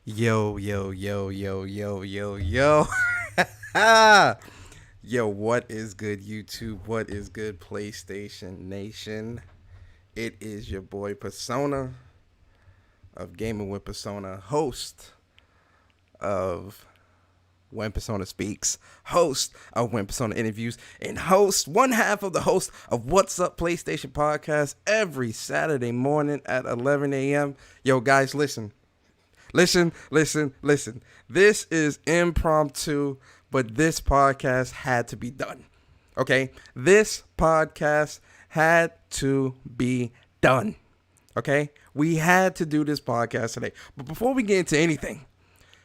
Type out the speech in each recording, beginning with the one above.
Yo, yo, yo, yo, yo, yo, yo. Yo, what is good, YouTube? What is good, PlayStation Nation? It is your boy Persona of Gaming with Persona, host of When Persona Speaks, host of When Persona Interviews, and one half of the host of What's Up PlayStation Podcast every Saturday morning at 11 a.m. Yo, guys, listen. Listen. This is impromptu, but this podcast had to be done. Okay? This podcast had to be done. Okay? We had to do this podcast today. But before we get into anything,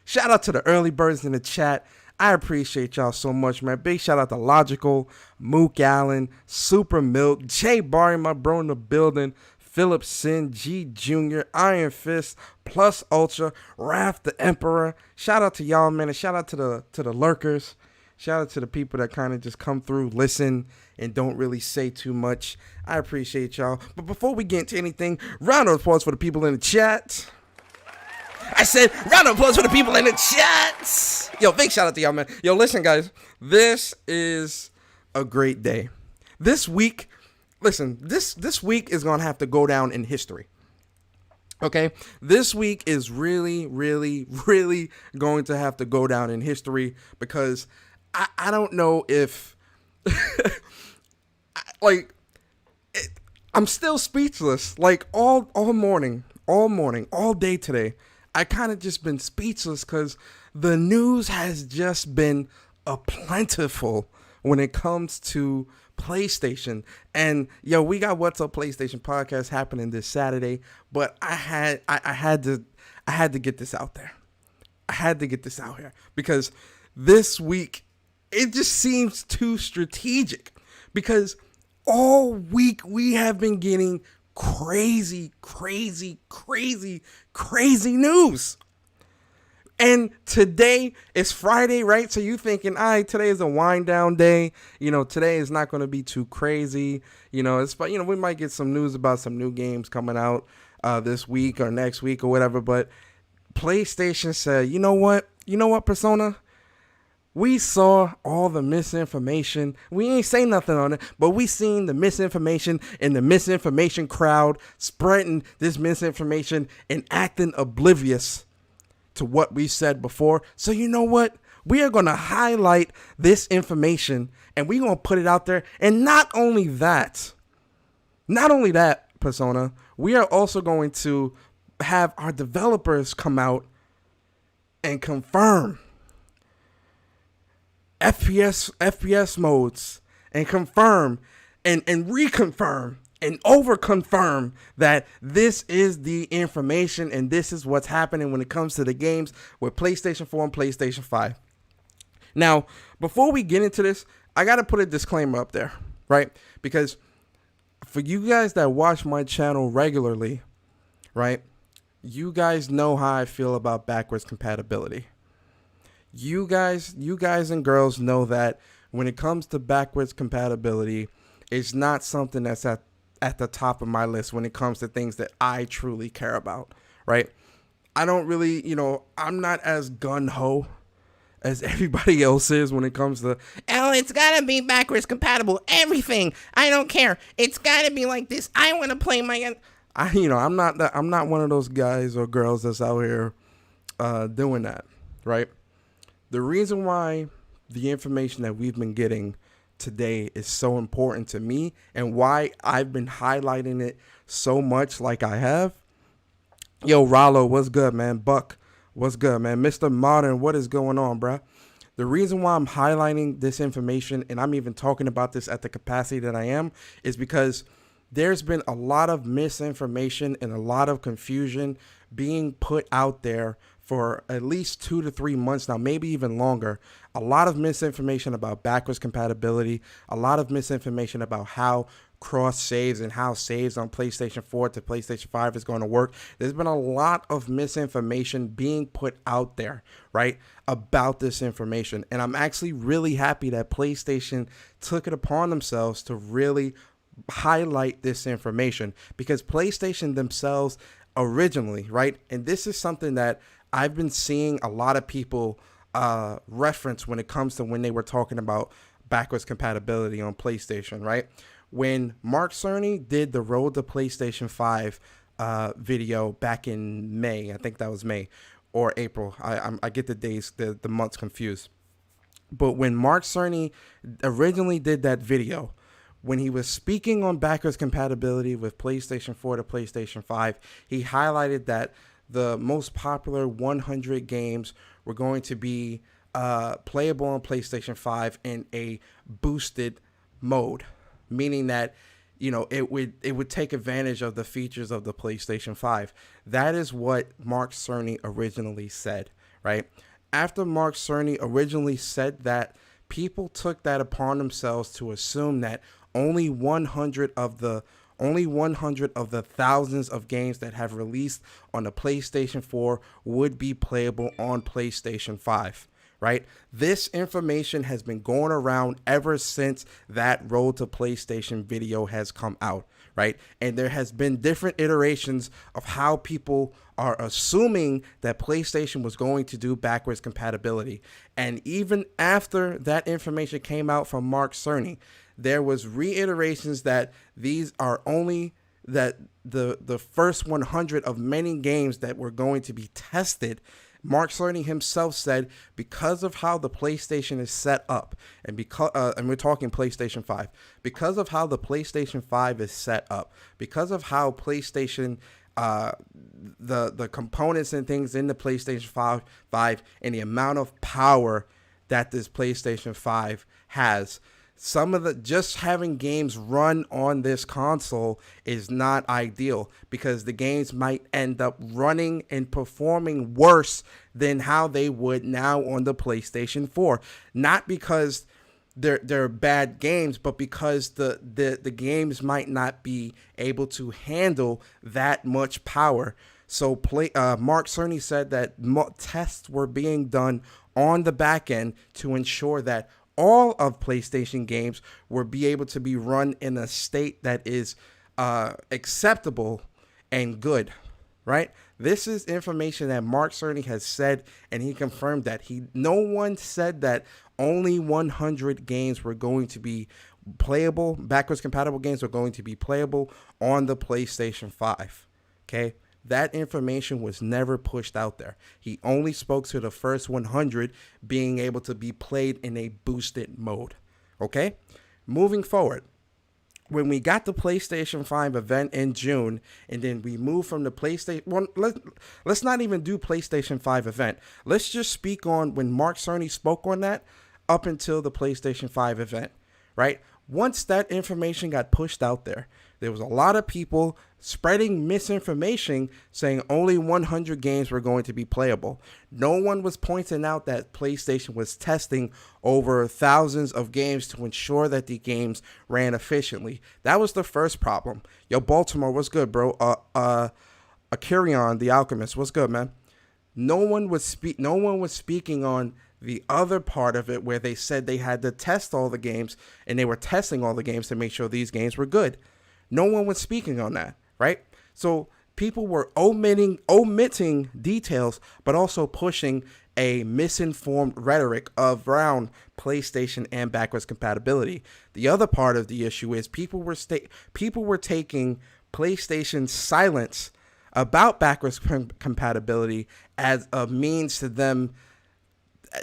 shout out to the early birds in the chat. I appreciate y'all so much, man. Big shout out to Logical, Mook Allen, Super Milk, Jay Barry, my bro in the building, Philip Sin, G Jr., Iron Fist, Plus Ultra, Raph the Emperor. Shout out to y'all, man, and shout out to the lurkers. Shout out to the people that kind of just come through, listen, and don't really say too much. I appreciate y'all. But before we get into anything, round of applause for the people in the chat. I said, round of applause for the people in the chat. Yo, big shout out to y'all, man. Yo, listen, guys. This is a great day. This week, listen, this week is going to have to go down in history. Okay? This week is really, really, really going to have to go down in history because I don't know if, I'm still speechless. Like, all morning, all day today, I kind of just been speechless because the news has just been plentiful when it comes to PlayStation. And yo, we got What's Up PlayStation podcast happening this Saturday, but I had to get this out there. I had to get this out here because this week it just seems too strategic because all week we have been getting crazy news. And today is Friday, right? So you thinking, all right, today is a wind down day. You know, today is not going to be too crazy. You know, we might get some news about some new games coming out this week or next week or whatever. But PlayStation said, you know what, Persona? We saw all the misinformation. We ain't say nothing on it, but we seen the misinformation and the misinformation crowd spreading this misinformation and acting oblivious to what we said before. So you know what? We are going to highlight this information and we're going to put it out there. And not only that, Persona, we are also going to have our developers come out and confirm FPS modes and confirm and reconfirm and overconfirm that this is the information and this is what's happening when it comes to the games with PlayStation 4 and PlayStation 5. Now, before we get into this, I got to put a disclaimer up there, right? Because for you guys that watch my channel regularly, right, you guys know how I feel about backwards compatibility. You guys and girls know that when it comes to backwards compatibility, it's not something that's at the top of my list when it comes to things that I truly care about, right? I don't really, I'm not as gung-ho as everybody else is when it comes to, it's gotta be backwards compatible, everything. I don't care. It's gotta be like this. I want to play my, I'm not one of those guys or girls that's out here doing that, right? The reason why the information that we've been getting today is so important to me and why I've been highlighting it so much like I have. Yo, Rollo, what's good, man? Buck, what's good, man? Mr. Modern, what is going on, bruh? The reason why I'm highlighting this information and I'm even talking about this at the capacity that I am is because there's been a lot of misinformation and a lot of confusion being put out there for at least 2 to 3 months now, maybe even longer. A lot of misinformation about backwards compatibility, a lot of misinformation about how cross saves and how saves on PlayStation 4 to PlayStation 5 is going to work. There's been a lot of misinformation being put out there, right, about this information. And I'm actually really happy that PlayStation took it upon themselves to really highlight this information because PlayStation themselves originally, right? And this is something that I've been seeing a lot of people reference when it comes to when they were talking about backwards compatibility on PlayStation, right? When Mark Cerny did the Road to PlayStation 5 video back in May, I think that was May or April. I get the days, the months confused. But when Mark Cerny originally did that video, when he was speaking on backwards compatibility with PlayStation 4 to PlayStation 5, he highlighted that the most popular 100 games were going to be playable on PlayStation 5 in a boosted mode, meaning that it would take advantage of the features of the PlayStation 5. That is what Mark Cerny originally said, right? After Mark Cerny originally said that, people took that upon themselves to assume that only 100 of the thousands of games that have released on the PlayStation 4 would be playable on PlayStation 5, right? This information has been going around ever since that Road to PlayStation video has come out, right? And there has been different iterations of how people are assuming that PlayStation was going to do backwards compatibility. And even after that information came out from Mark Cerny, there was reiterations that these are only that the first 100 of many games that were going to be tested. Mark Cerny himself said, because of how the PlayStation is set up, and and we're talking PlayStation 5, because of how the PlayStation 5 is set up, because of how PlayStation, the components and things in the PlayStation 5 and the amount of power that this PlayStation 5 has, some of the just having games run on this console is not ideal, because the games might end up running and performing worse than how they would now on the PlayStation 4. Not because they're bad games, but because the games might not be able to handle that much power. So Mark Cerny said that tests were being done on the back end to ensure that all of PlayStation games will be able to be run in a state that is acceptable and good, right? This is information that Mark Cerny has said, and he confirmed that. No one said that only 100 games were going to be playable, backwards compatible games were going to be playable on the PlayStation 5, okay? That information was never pushed out there. He only spoke to the first 100 being able to be played in a boosted mode. Okay? Moving forward, when we got the PlayStation 5 event in June, and then we moved from the PlayStation... Well, let's not even do PlayStation 5 event. Let's just speak on when Mark Cerny spoke on that up until the PlayStation 5 event, right? Once that information got pushed out there was a lot of people spreading misinformation saying only 100 games were going to be playable. No one was pointing out that PlayStation was testing over thousands of games to ensure that the games ran efficiently. That was the first problem. Yo, Baltimore, what's good, bro? Akirion, the Alchemist, what's good, man? No one was speaking on the other part of it, where they said they had to test all the games, and they were testing all the games to make sure these games were good. No one was speaking on that, right? So people were omitting details, but also pushing a misinformed rhetoric around PlayStation and backwards compatibility. The other part of the issue is people were taking PlayStation's silence about backwards compatibility as a means to them.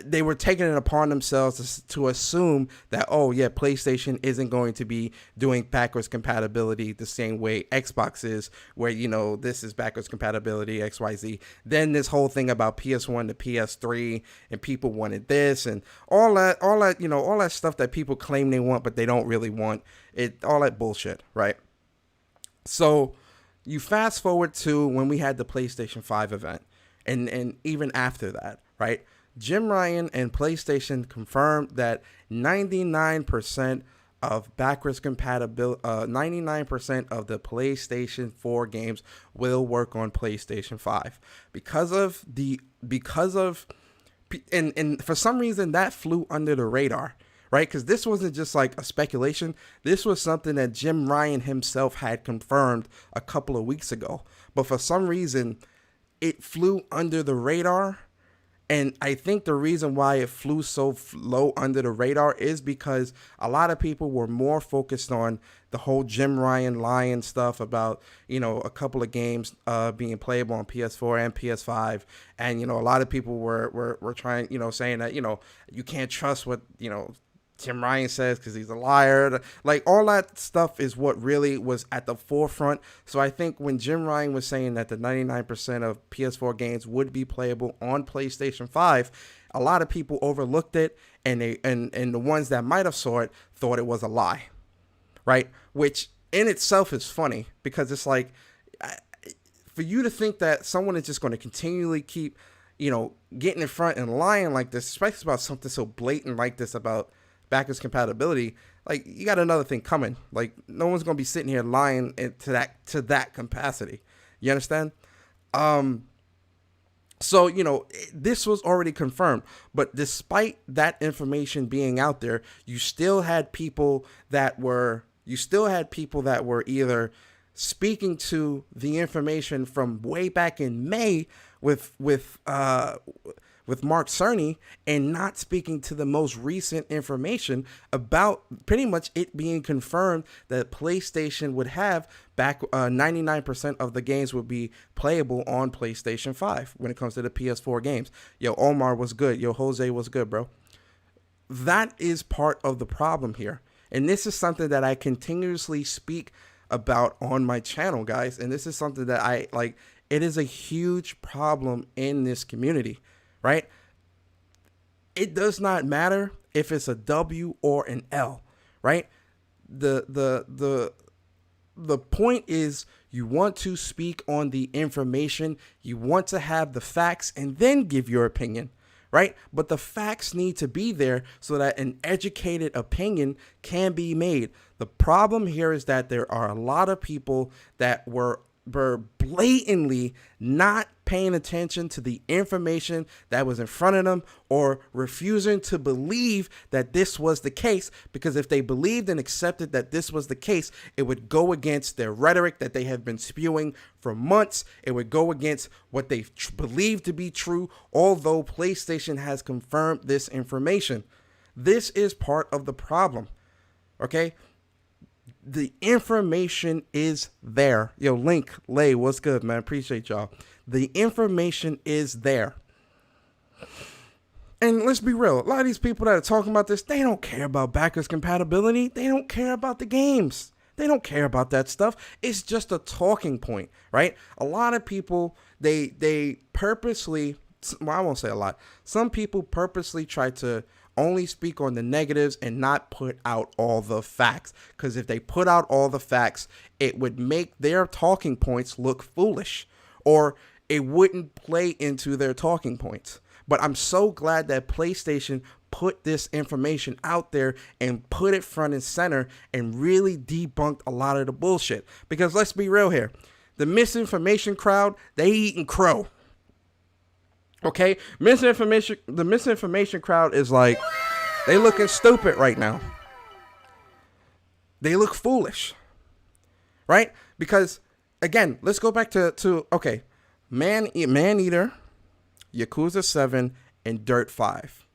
They were taking it upon themselves to assume that, oh yeah, PlayStation isn't going to be doing backwards compatibility the same way Xbox is, where, this is backwards compatibility, XYZ. Then this whole thing about PS1 to PS3, and people wanted this and all that stuff that people claim they want, but they don't really want it, all that bullshit, right? So you fast forward to when we had the PlayStation 5 event, and even after that, right? Jim Ryan and PlayStation confirmed that 99% of backwards compatibility, 99% of the PlayStation 4 games will work on PlayStation 5 and for some reason that flew under the radar, right? Because this wasn't just like a speculation. This was something that Jim Ryan himself had confirmed a couple of weeks ago. But for some reason, it flew under the radar. And I think the reason why it flew so low under the radar is because a lot of people were more focused on the whole Jim Ryan lying stuff about, a couple of games being playable on PS4 and PS5. And, a lot of people were trying, saying that, you can't trust what, Jim Ryan says because he's a liar. Like, all that stuff is what really was at the forefront. So I think when Jim Ryan was saying that the 99% of PS4 games would be playable on PlayStation 5, a lot of people overlooked it, and the ones that might have saw it thought it was a lie, right? Which in itself is funny, because it's like, for you to think that someone is just going to continually keep, getting in front and lying like this, especially about something so blatant like this about backwards compatibility, like, you got another thing coming. Like, no one's gonna be sitting here lying to that capacity. You understand? So this was already confirmed, but despite that information being out there, you still had people that were either speaking to the information from way back in May with Mark Cerny, and not speaking to the most recent information about pretty much it being confirmed that PlayStation would have back 99% of the games would be playable on PlayStation 5 when it comes to the PS4 games. Yo, Omar was good. Yo, Jose was good, bro. That is part of the problem here. And this is something that I continuously speak about on my channel, guys. And this is something that I like. It is a huge problem in this community. Right? It does not matter if it's a W or an L, right? The point is, you want to speak on the information, you want to have the facts, and then give your opinion, right? But the facts need to be there so that an educated opinion can be made. The problem here is that there are a lot of people that were blatantly not paying attention to the information that was in front of them, or refusing to believe that this was the case, because if they believed and accepted that this was the case, it would go against their rhetoric that they have been spewing for months. It would go against what they believe to be true, although PlayStation has confirmed this information. This is part of the problem, okay? The information is there. Yo, Link, Lay, what's good, man? Appreciate y'all. The information is there. And let's be real. A lot of these people that are talking about this, they don't care about backwards compatibility. They don't care about the games. They don't care about that stuff. It's just a talking point, right? A lot of people, they purposely, well, I won't say a lot. Some people purposely try to only speak on the negatives and not put out all the facts. Because if they put out all the facts, it would make their talking points look foolish, or it wouldn't play into their talking points. But I'm so glad that PlayStation put this information out there and put it front and center and really debunked a lot of the bullshit. Because let's be real here. The misinformation crowd, they eating crow. Okay, the misinformation crowd is like, they looking stupid right now. They look foolish, right? Because again, let's go back to okay, Man Eater, Yakuza 7, and Dirt 5.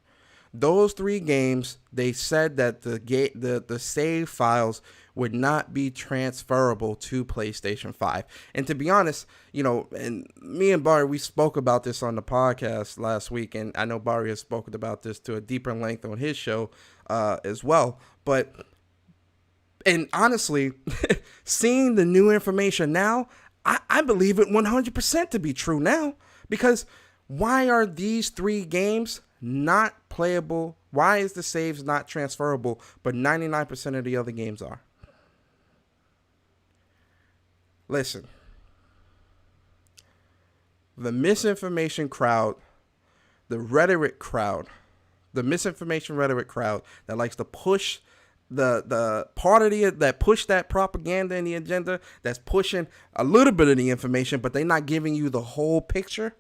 Those three games, they said that the save files would not be transferable to PlayStation 5. And to be honest, and me and Barry, we spoke about this on the podcast last week, and I know Barry has spoken about this to a deeper length on his show as well. And honestly, seeing the new information now, I believe it 100% to be true now. Because why are these three games not playable? Why is the saves not transferable, but 99% of the other games are? Listen, the misinformation crowd, the misinformation rhetoric crowd that likes to push the part of that push that propaganda and the agenda, that's pushing a little bit of the information, but they're not giving you the whole picture.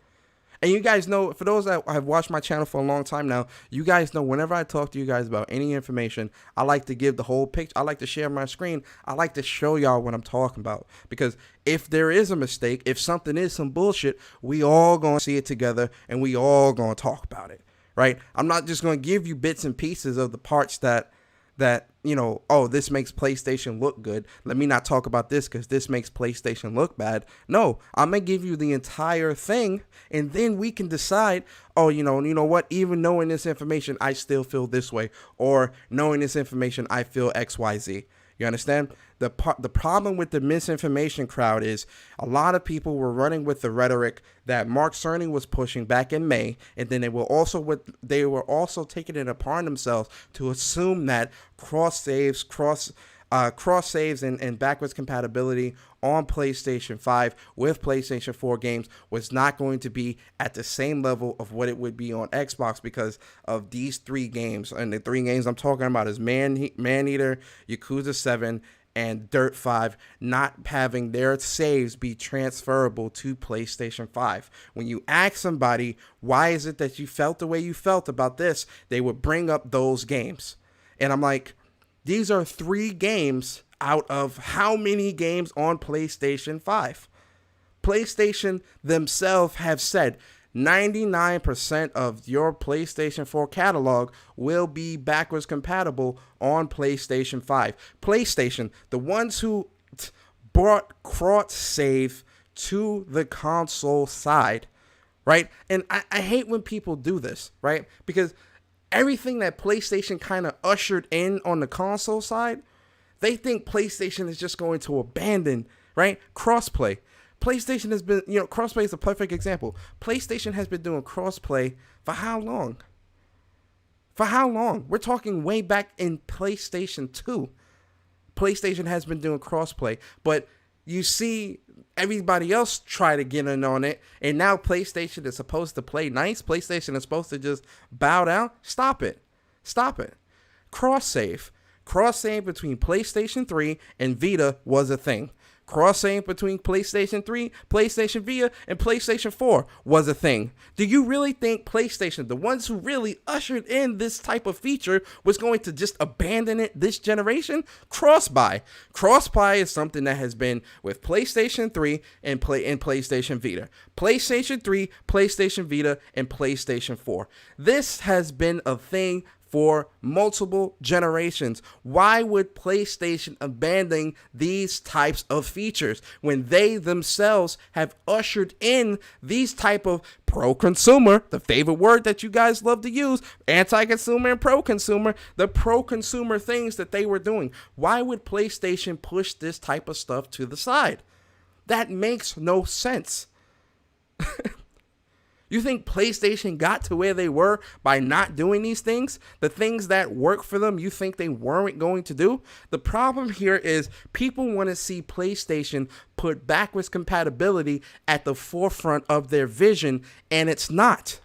And you guys know, for those that have watched my channel for a long time now, you guys know whenever I talk to you guys about any information, I like to give the whole picture. I like to share my screen. I like to show y'all what I'm talking about. Because if there is a mistake, if something is some bullshit, we all going to see it together and we all going to talk about it, right? I'm not just going to give you bits and pieces of the parts that, you know, oh, this makes PlayStation look good. Let me not talk about this because this makes PlayStation look bad. No, I'm going to give you the entire thing, and then we can decide, oh, you know what? Even knowing this information, I still feel this way. Or knowing this information, I feel XYZ. You understand? The problem with the misinformation crowd is a lot of people were running with the rhetoric that Mark Cerny was pushing back in May, and then they were also taking it upon themselves to assume that cross saves and backwards compatibility on PlayStation 5 with PlayStation 4 games was not going to be at the same level of what it would be on Xbox because of these 3 games. And the 3 games I'm talking about is Maneater, Yakuza 7, and Dirt 5 not having their saves be transferable to PlayStation 5. When you ask somebody, why is it that you felt the way you felt about this, they would bring up those games. And I'm like, these are 3 games out of how many games on PlayStation 5? PlayStation themselves have said 99% of your PlayStation 4 catalog will be backwards compatible on PlayStation 5. PlayStation, the ones who brought cross save to the console side, right? And I hate when people do this, right? Because everything that PlayStation kind of ushered in on the console side, they think PlayStation is just going to abandon, right? Crossplay. PlayStation has been, crossplay is a perfect example. PlayStation has been doing crossplay for how long? For how long? We're talking way back in PlayStation 2. PlayStation has been doing crossplay, but you see everybody else try to get in on it, and now PlayStation is supposed to play nice. PlayStation is supposed to just bow down. Stop it. Stop it. Cross-save. Cross-save between PlayStation 3 and Vita was a thing. Cross-save between PlayStation 3, PlayStation Vita, and PlayStation 4 was a thing. Do you really think PlayStation, the ones who really ushered in this type of feature, was going to just abandon it this generation? Cross-buy. Cross-buy is something that has been with PlayStation 3 and PlayStation Vita. PlayStation 3, PlayStation Vita, and PlayStation 4. This has been a thing for multiple generations. Why would PlayStation abandon these types of features when they themselves have ushered in these type of pro-consumer, the favorite word that you guys love to use, anti-consumer and pro-consumer, the pro-consumer things that they were doing? Why would PlayStation push this type of stuff to the side? That makes no sense. You think PlayStation got to where they were by not doing these things? The things that work for them, you think they weren't going to do? The problem here is people want to see PlayStation put backwards compatibility at the forefront of their vision, and it's not.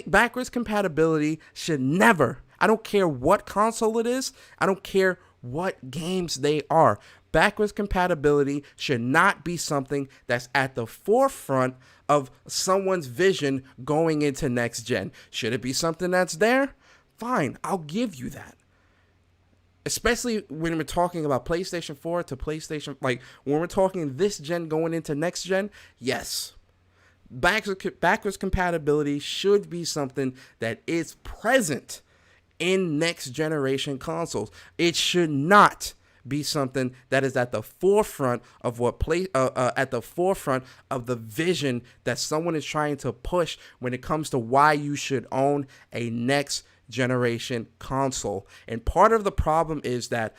Backwards compatibility should never, I don't care what console it is, I don't care what games they are, backwards compatibility should not be something that's at the forefront of someone's vision going into next gen. Should it be something that's there? Fine, I'll give you that. Especially when we're talking about PlayStation 4 to PlayStation, like when we're talking this gen going into next gen, yes. Backwards compatibility should be something that is present in next generation consoles. It should not be something that is at the forefront of at the forefront of the vision that someone is trying to push when it comes to why you should own a next generation console. And part of the problem is that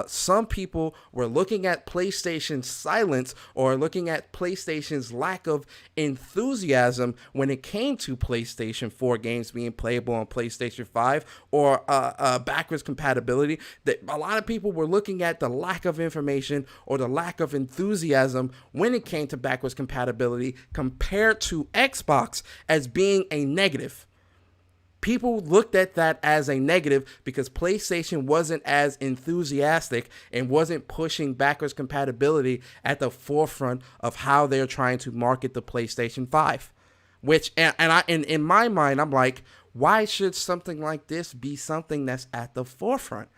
some people were looking at PlayStation's silence or looking at PlayStation's lack of enthusiasm when it came to PlayStation 4 games being playable on PlayStation 5 or backwards compatibility. That a lot of people were looking at the lack of information or the lack of enthusiasm when it came to backwards compatibility compared to Xbox as being a negative. People looked at that as a negative because PlayStation wasn't as enthusiastic and wasn't pushing backwards compatibility at the forefront of how they're trying to market the PlayStation 5. Which in my mind, I'm like, why should something like this be something that's at the forefront?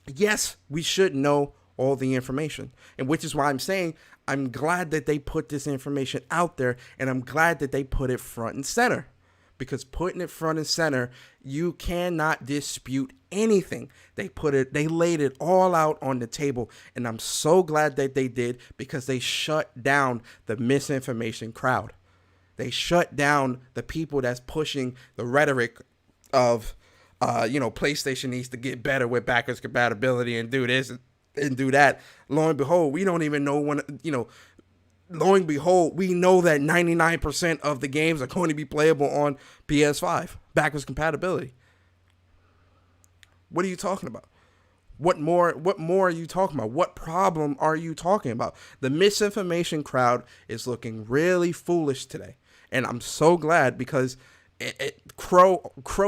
Yes, we should know all the information, and which is why I'm saying I'm glad that they put this information out there, and I'm glad that they put it front and center, because putting it front and center, you cannot dispute anything. They laid it all out on the table, and I'm so glad that they did, because they shut down the misinformation crowd. They shut down the people that's pushing the rhetoric of PlayStation needs to get better with backwards compatibility and do this and do that. Lo and behold, we don't even know when, lo and behold, we know that 99% of the games are going to be playable on PS5, backwards compatibility. What are you talking about? What more are you talking about? What problem are you talking about? The misinformation crowd is looking really foolish today. And I'm so glad, because crow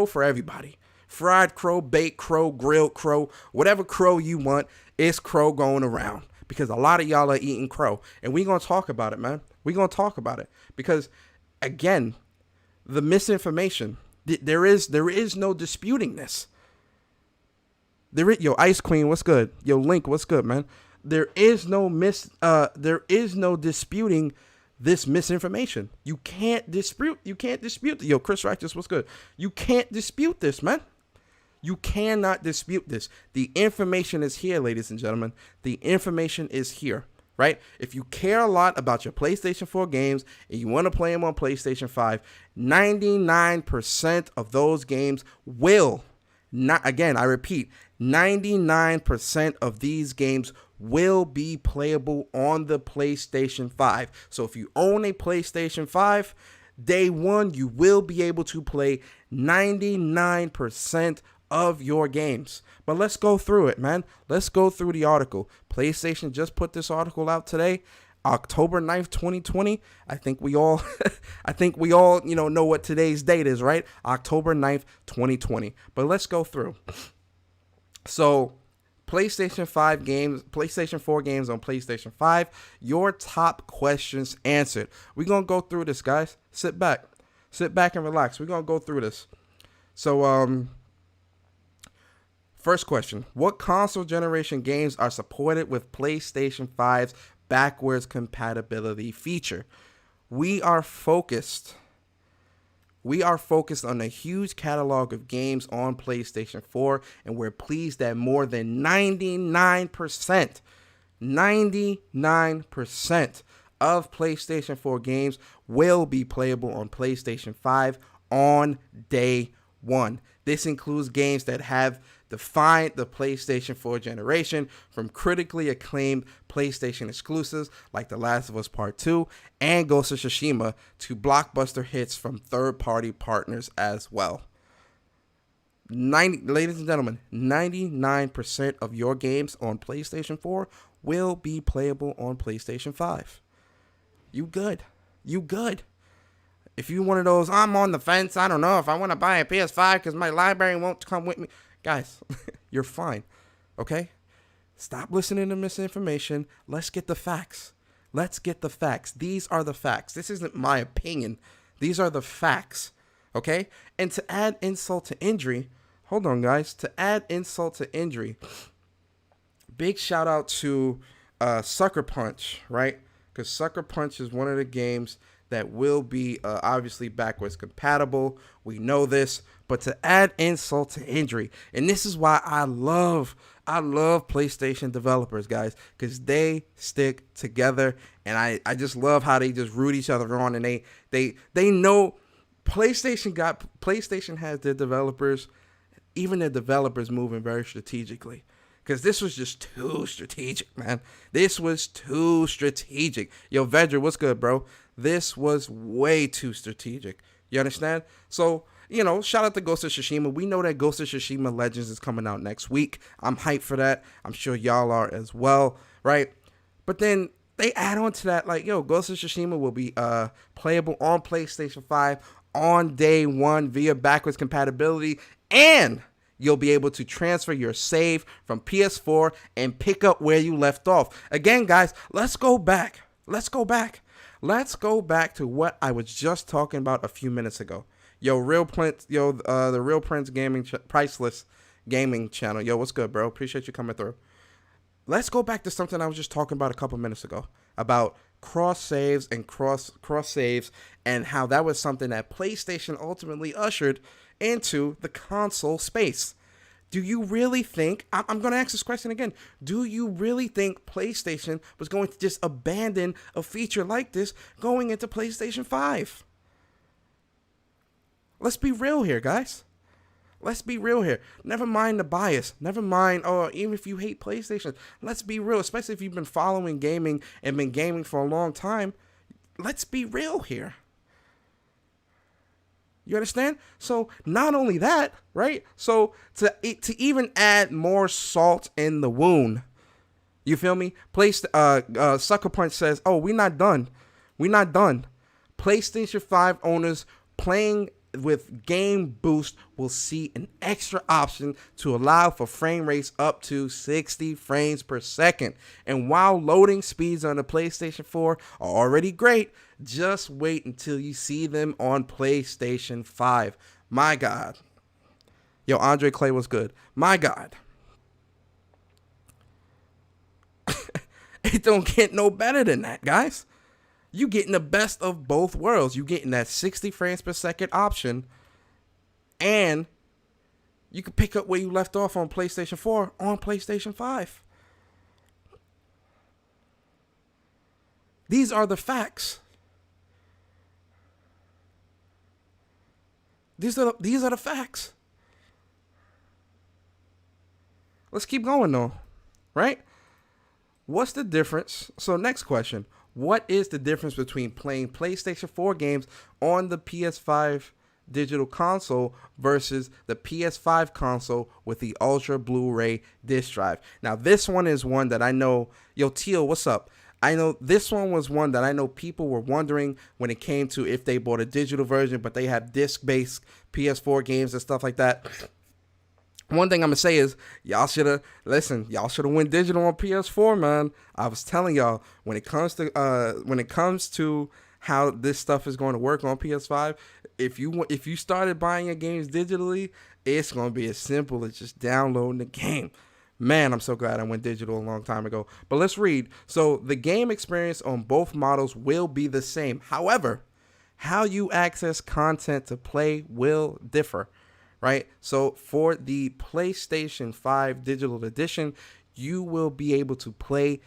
for everybody. Fried crow, baked crow, grilled crow, whatever crow you want, it's crow going around, because a lot of y'all are eating crow. And we're going to talk about it, man. We're going to talk about it, because, again, the misinformation, there is no disputing this. Yo, Ice Queen, what's good? Yo, Link, what's good, man? There is no disputing this misinformation. You can't dispute. Yo, Chris Righteous, what's good? You can't dispute this, man. You cannot dispute this. The information is here, ladies and gentlemen. The information is here, right? If you care a lot about your PlayStation 4 games and you want to play them on PlayStation 5, 99% of those games will not, again, I repeat, 99% of these games will be playable on the PlayStation 5. So if you own a PlayStation 5, day one, you will be able to play 99% of your games. But let's go through it, man. Let's go through the article. PlayStation just put this article out today, October 9th, 2020. I think we all know what today's date is, right? October 9th, 2020. But let's go through. So, PlayStation 4 games on PlayStation 5, your top questions answered. We're going to go through this, guys. Sit back and relax. We're going to go through this. So, first question, what console generation games are supported with PlayStation 5's backwards compatibility feature? We are focused on a huge catalog of games on PlayStation 4, and we're pleased that more than 99% of PlayStation 4 games will be playable on PlayStation 5 on day one. This includes games that have defined the PlayStation 4 generation, from critically acclaimed PlayStation exclusives like The Last of Us Part 2 and Ghost of Tsushima to blockbuster hits from third-party partners as well. Ladies and gentlemen, 99% of your games on PlayStation 4 will be playable on PlayStation 5. You good. If you one of those, I'm on the fence, I don't know if I want to buy a PS5 because my library won't come with me. Guys, you're fine, okay? Stop listening to misinformation. Let's get the facts. These are the facts. This isn't my opinion. These are the facts, okay? And to add insult to injury, hold on, guys. To add insult to injury, big shout out to Sucker Punch, right? Because Sucker Punch is one of the games that will be obviously backwards compatible. We know this, but to add insult to injury, and this is why I love PlayStation developers, guys, because they stick together, and I just love how they just root each other on, and they know PlayStation has their developers, even their developers moving very strategically. Because this was just too strategic, man. This was too strategic. Yo, Vedra, what's good, bro? This was way too strategic. You understand? So, shout out to Ghost of Tsushima. We know that Ghost of Tsushima Legends is coming out next week. I'm hyped for that. I'm sure y'all are as well, right? But then they add on to that, like, Ghost of Tsushima will be playable on PlayStation 5 on day one via backwards compatibility, and you'll be able to transfer your save from PS4 and pick up where you left off. Again, guys, let's go back. Let's go back to what I was just talking about a few minutes ago. Yo, the Real Prince Priceless Gaming channel. Yo, what's good, bro? Appreciate you coming through. Let's go back to something I was just talking about a couple minutes ago about cross saves and cross saves, and how that was something that PlayStation ultimately ushered into the console space. Do you really think, I'm going to ask this question again, do you really think PlayStation was going to just abandon a feature like this going into PlayStation 5? Let's be real here, guys. Let's be real here. Never mind the bias. Never mind, even if you hate PlayStation. Let's be real, especially if you've been following gaming and been gaming for a long time. Let's be real here. You understand? So not only that, right? So to even add more salt in the wound, you feel me? Sucker Punch says, "Oh, we're not done. We're not done. PlayStation 5 owners playing with Game Boost will see an extra option to allow for frame rates up to 60 frames per second. And while loading speeds on the PlayStation 4 are already great, just wait until you see them on PlayStation 5. My God." Yo, Andre Clay was good. My God. It don't get no better than that, guys. You getting the best of both worlds. You getting that 60 frames per second option, and you can pick up where you left off on PlayStation 4 on PlayStation 5. These are the facts. These are the facts. Let's keep going though, right? What's the difference? So next question. What is the difference between playing PlayStation 4 games on the PS5 digital console versus the PS5 console with the Ultra Blu-ray disc drive? Now, this one is one that I know. Yo, Teal, what's up? I know this one was one that I know people were wondering when it came to if they bought a digital version, but they have disc-based PS4 games and stuff like that. One thing I'm gonna say is y'all should have went digital on PS4, man. I was telling y'all when it comes to how this stuff is going to work on PS5, if you started buying your games digitally, it's going to be as simple as just downloading the game. Man, I'm so glad I went digital a long time ago. But let's read. So the game experience on both models will be the same. However, how you access content to play will differ. Right? So for the PlayStation 5 digital edition, you will be able to play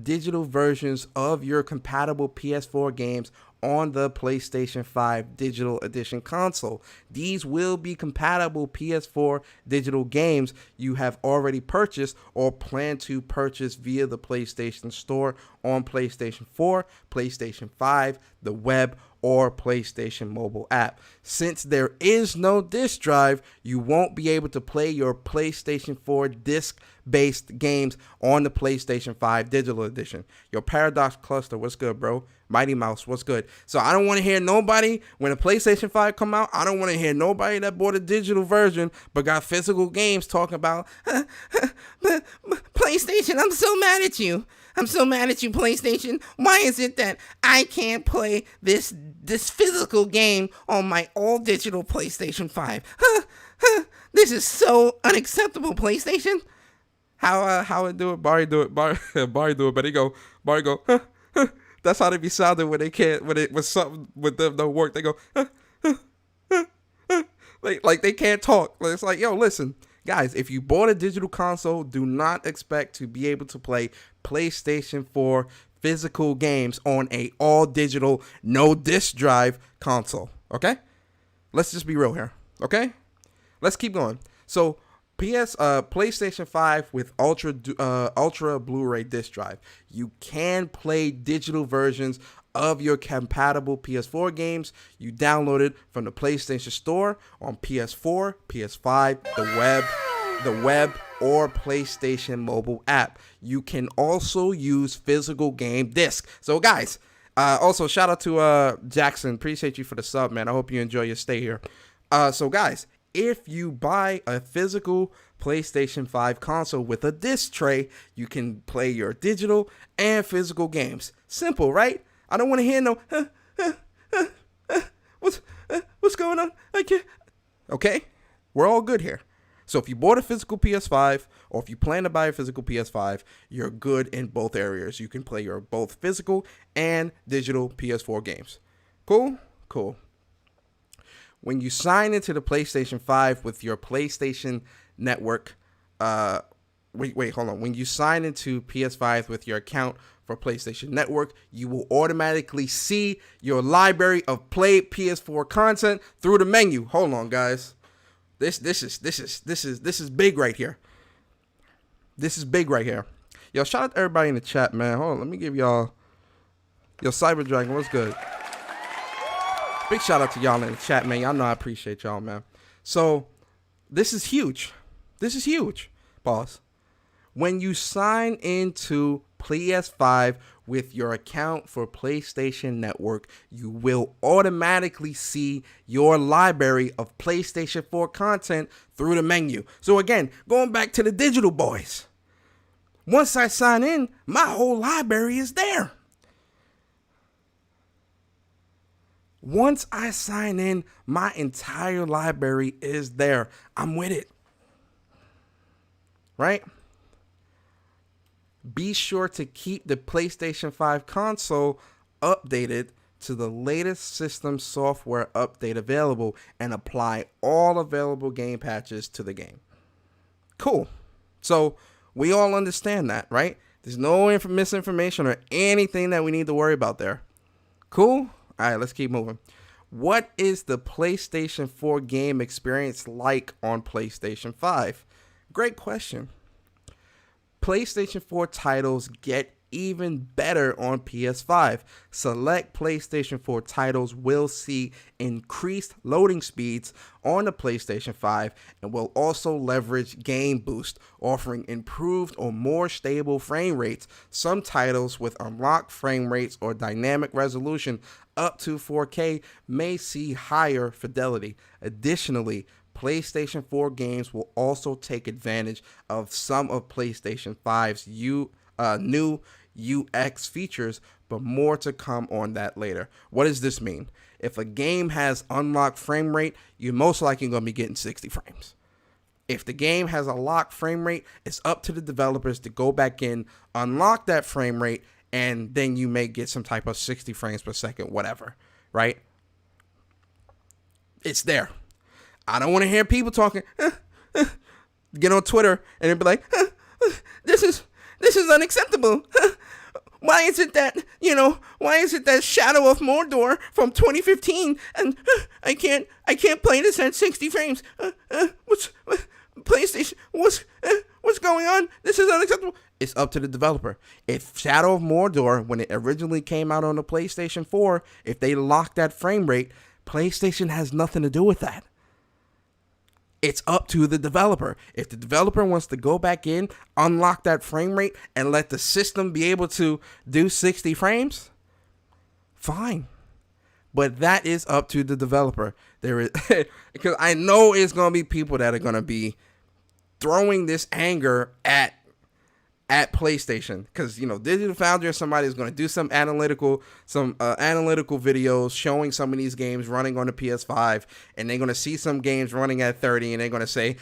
digital versions of your compatible PS4 games on the PlayStation 5 digital edition console. These will be compatible PS4 digital games you have already purchased or plan to purchase via the PlayStation Store on PlayStation 4, PlayStation 5, the web, or PlayStation mobile app. Since there is no disc drive, you won't be able to play your PlayStation 4 disc-based games on the PlayStation 5 digital edition. Your Paradox Cluster, what's good, bro? Mighty Mouse, what's good? So I don't want to hear nobody, when the PlayStation 5 come out, I don't want to hear nobody that bought a digital version but got physical games talking about, PlayStation, I'm so mad at you. I'm so mad at you, PlayStation. Why is it that I can't play this physical game on my all-digital PlayStation 5? This is so unacceptable, PlayStation. How it do it? Barry do it. Barry do it. But Barry go. That's how they be sounding when something with them don't work. They go. Like they can't talk. It's like, yo, listen. Guys, if you bought a digital console, do not expect to be able to play PlayStation 4 physical games on a all-digital, no disc drive console, okay? Let's just be real here, okay? Let's keep going. So, PlayStation 5 with Ultra Blu-ray disc drive. You can play digital versions of your compatible PS4 games you downloaded from the PlayStation Store on PS4, PS5, the web, or PlayStation mobile app. You can also use physical game disc. So guys, also shout out to Jackson. Appreciate you for the sub, man. I hope you enjoy your stay here. So guys, if you buy a physical PlayStation 5 console with a disc tray, you can play your digital and physical games. Simple, right? I don't want to hear no, what's going on? I can't. Okay? We're all good here. So if you bought a physical PS5 or if you plan to buy a physical PS5, you're good in both areas. You can play your both physical and digital PS4 games. Cool? Cool. When you sign into the PlayStation 5 with your PlayStation Network, hold on. When you sign into PS5 with your account for PlayStation Network, you will automatically see your library of played PS4 content through the menu. Hold on, guys. This is big right here. This is big right here. Yo, shout out to everybody in the chat, man. Hold on, let me give y'all. Yo, Cyber Dragon, what's good? Big shout out to y'all in the chat, man. Y'all know I appreciate y'all, man. So, this is huge. This is huge. Pause. When you sign into PS5 with your account for PlayStation Network, you will automatically see your library of PlayStation 4 content through the menu. So again, going back to the digital boys. Once I sign in, my whole library is there. Once I sign in, my entire library is there. I'm with it. Right? Be sure to keep the PlayStation 5 console updated to the latest system software update available and apply all available game patches to the game. Cool. So we all understand that, right? There's no misinformation or anything that we need to worry about there. Cool? All right, let's keep moving. What is the PlayStation 4 game experience like on PlayStation 5? Great question. PlayStation 4 titles get even better on PS5. Select PlayStation 4 titles will see increased loading speeds on the PlayStation 5 and will also leverage Game Boost, offering improved or more stable frame rates. Some titles with unlocked frame rates or dynamic resolution up to 4K may see higher fidelity. Additionally, PlayStation 4 games will also take advantage of some of PlayStation 5's new UX features, but more to come on that later. What does this mean? If a game has unlocked frame rate, you're most likely going to be getting 60 frames. If the game has a locked frame rate, it's up to the developers to go back in, unlock that frame rate, and then you may get some type of 60 frames per second, whatever, right? It's there. I don't want to hear people talking, get on Twitter and they'll be like, this is unacceptable. Why is it that Shadow of Mordor from 2015 and I can't play this at 60 frames? PlayStation, what's going on? This is unacceptable. It's up to the developer. If Shadow of Mordor, when it originally came out on the PlayStation 4, if they locked that frame rate, PlayStation has nothing to do with that. It's up to the developer. If the developer wants to go back in, unlock that frame rate, and let the system be able to do 60 frames, fine. But that is up to the developer. There is, because I know it's going to be people that are going to be throwing this anger at PlayStation, because Digital Foundry or somebody is going to do some analytical videos showing some of these games running on the PS5, and they're going to see some games running at 30, and they're going to say,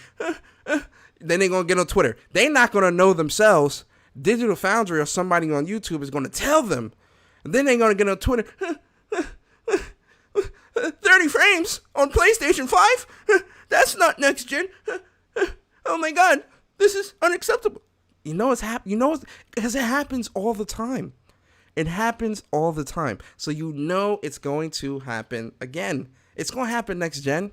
then they're going to get on Twitter. They're not going to know themselves. Digital Foundry or somebody on YouTube is going to tell them, and then they're going to get on Twitter. 30 frames on PlayStation 5? That's not next gen. Oh my God, this is unacceptable. Because it happens all the time. It happens all the time. So it's going to happen again. It's going to happen next gen.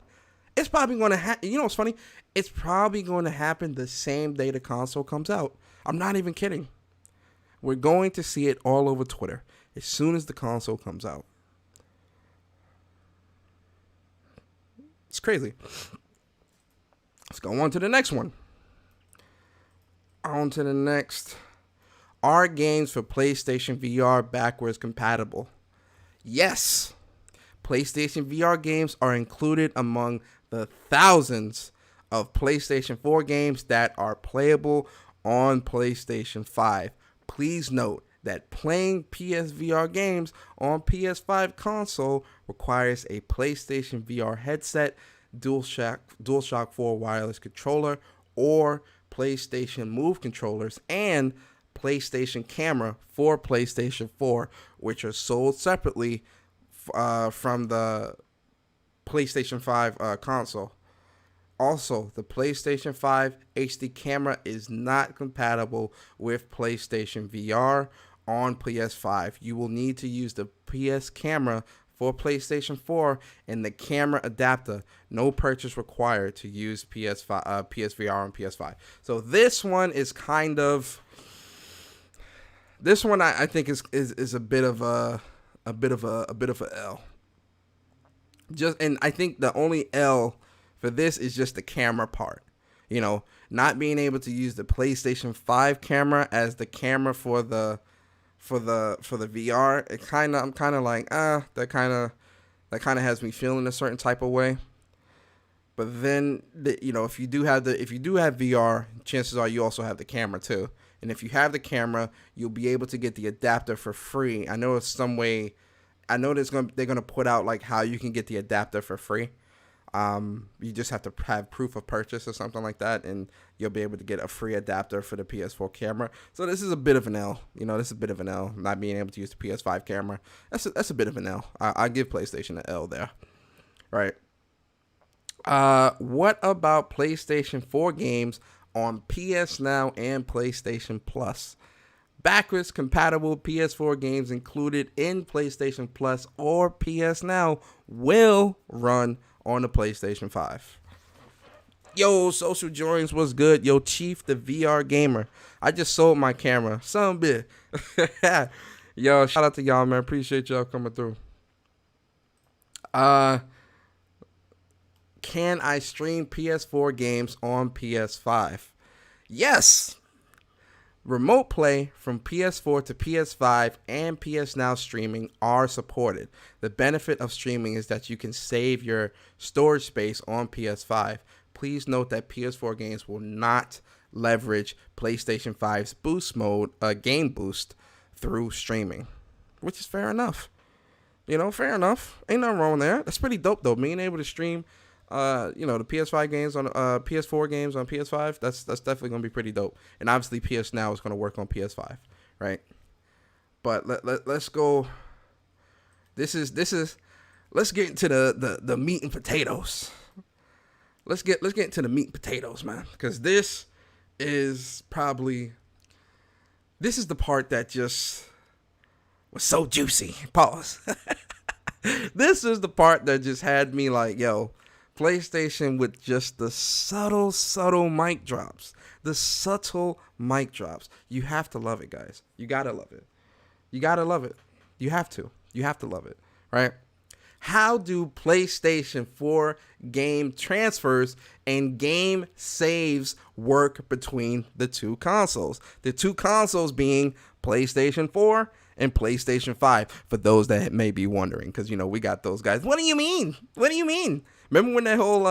It's probably going to happen. What's funny? It's probably going to happen the same day the console comes out. I'm not even kidding. We're going to see it all over Twitter as soon as the console comes out. It's crazy. Let's go on to the next one. On to the next. Are games for PlayStation VR backwards compatible? Yes. PlayStation VR games are included among the thousands of PlayStation 4 games that are playable on PlayStation 5. Please note, that playing PSVR games on PS5 console requires a PlayStation VR headset, DualShock 4 wireless controller, or PlayStation Move controllers, and PlayStation camera for PlayStation 4, which are sold separately from the PlayStation 5 console. Also, the PlayStation 5 HD camera is not compatible with PlayStation VR on PS5. You will need to use the PS camera for PlayStation 4 and the camera adapter. No purchase required to use PSVR on PS5. So this one is kind of, this one I think is a bit of a L. And I think the only L for this is just the camera part. You know, not being able to use the PlayStation 5 camera as the camera for the VR. I'm kind of like, that kind of has me feeling a certain type of way. But then, if you do have VR, chances are you also have the camera too. And if you have the camera, you'll be able to get the adapter for free. I know it's some way. I know they're gonna put out like how you can get the adapter for free. You just have to have proof of purchase or something like that, and you'll be able to get a free adapter for the PS4 camera. So this is a bit of an L. This is a bit of an L. Not being able to use the PS5 camera. That's a bit of an L. I give PlayStation an L there. Right. What about PlayStation 4 games on PS Now and PlayStation Plus? Backwards compatible PS4 games included in PlayStation Plus or PS Now will run on the PlayStation 5. Yo, Social Joins was good. Yo, Chief the VR gamer. I just sold my camera. Some bit. Yo, shout out to y'all, man. Appreciate y'all coming through. Can I stream PS4 games on PS5? Yes. Remote play from PS4 to PS5 and PS Now streaming are supported. The benefit of streaming is that you can save your storage space on PS5. Please note that PS4 games will not leverage PlayStation 5's boost mode, game boost, through streaming, which is fair enough. Fair enough. Ain't nothing wrong there. That's pretty dope though. Being able to stream the PS5 games on PS4 games on PS5, that's definitely gonna be pretty dope. And obviously PS Now is gonna work on PS5, right? But let's go. Let's get into the meat and potatoes. Let's get into the meat and potatoes, man, because this is the part that just was so juicy. Pause. This is the part that just had me like, yo, PlayStation with just the subtle mic drops. The subtle mic drops. You have to love it, guys. You gotta love it. You gotta love it. You have to. You have to love it, right? How do PlayStation 4 game transfers and game saves work between the two consoles? The two consoles being PlayStation 4 and PlayStation 5, for those that may be wondering, because, we got those guys. What do you mean? What do you mean? Remember when that whole,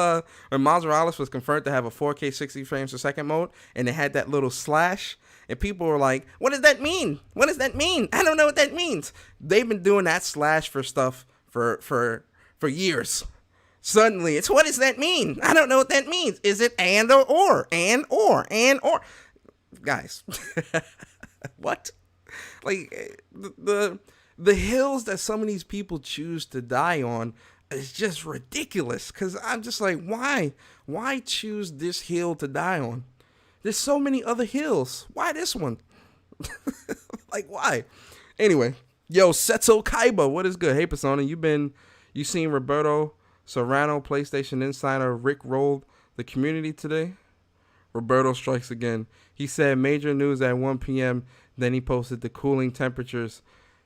when Miles Morales was confirmed to have a 4K 60 frames per second mode, and they had that little slash, and people were like, what does that mean? What does that mean? I don't know what that means. They've been doing that slash for stuff for years. Suddenly, it's, what does that mean? I don't know what that means. Is it and or? And or? Guys, what? Like, the hills that some of these people choose to die on is just ridiculous. Because I'm just like, why? Why choose this hill to die on? There's so many other hills. Why this one? Like, why? Anyway, yo, Setso Kaiba, what is good? Hey, Persona, you seen Roberto Serrano, PlayStation Insider, Rick rolled the community today? Roberto strikes again. He said major news at 1 p.m. Then he posted the cooling temperatures.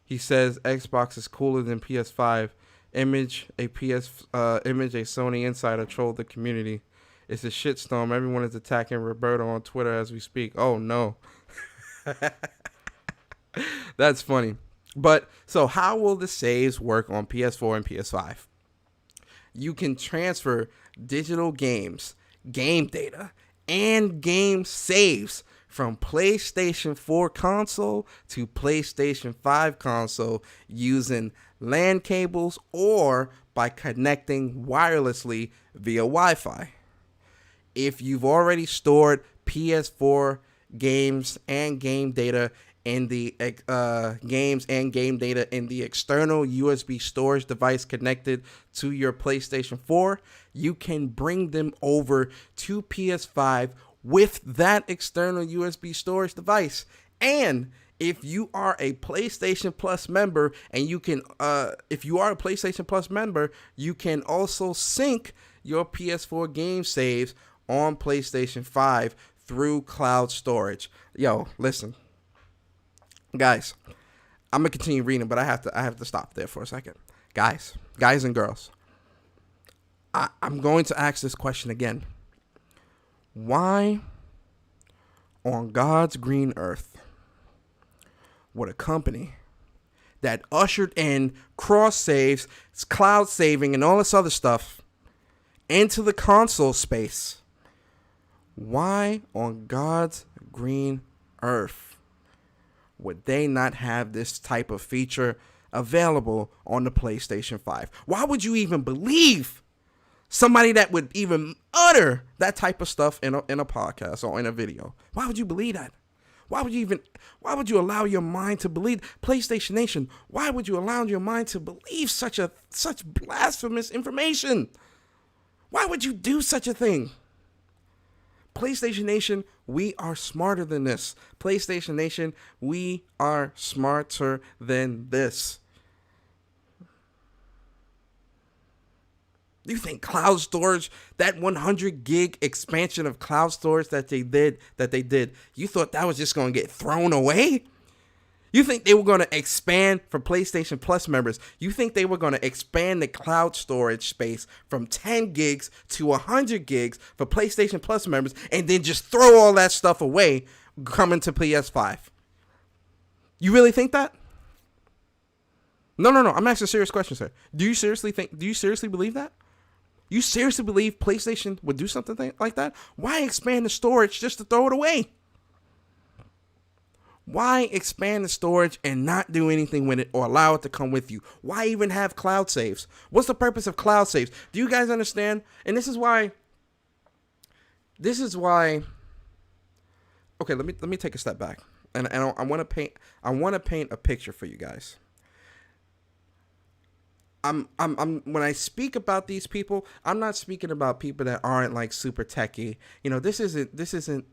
He says Xbox is cooler than PS5. Image a Sony insider trolled the community. It's a shitstorm. Everyone is attacking Roberto on Twitter as we speak. Oh no. That's funny. But so how will the saves work on PS4 and PS5? You can transfer digital games, game data, and game saves from PlayStation 4 console to PlayStation 5 console using LAN cables or by connecting wirelessly via Wi-Fi. If you've already stored PS4 games and game data in the external USB storage device connected to your PlayStation 4, you can bring them over to PS5 with that external USB storage device. And if you are a PlayStation Plus member, and you can you can also sync your PS4 game saves on PlayStation 5 through cloud storage. Yo, listen, guys, I'm gonna continue reading, but I have to stop there for a second. Guys and girls, I'm going to ask this question again. Why on God's green earth would a company that ushered in cross saves, cloud saving, and all this other stuff into the console space, why on God's green earth would they not have this type of feature available on the PlayStation 5? Why would you even believe somebody that would even utter that type of stuff in a podcast or in a video? Why would you believe that? Why would you allow your mind to believe? PlayStation Nation, why would you allow your mind to believe such blasphemous information? Why would you do such a thing? PlayStation Nation, we are smarter than this. PlayStation Nation, we are smarter than this. Do you think cloud storage, that 100 gig expansion of cloud storage that they did, you thought that was just going to get thrown away? You think they were going to expand for PlayStation Plus members? You think they were going to expand the cloud storage space from 10 gigs to 100 gigs for PlayStation Plus members and then just throw all that stuff away coming to PS5? You really think that? No. I'm asking a serious question, sir. Do you seriously believe that? You seriously believe PlayStation would do something like that? Why expand the storage just to throw it away? Why expand the storage and not do anything with it or allow it to come with you? Why even have cloud saves? What's the purpose of cloud saves? Do you guys understand? And this is why. Okay, let me take a step back, and I want to paint a picture for you guys. I'm when I speak about these people, I'm not speaking about people that aren't like super techie. You know, this isn't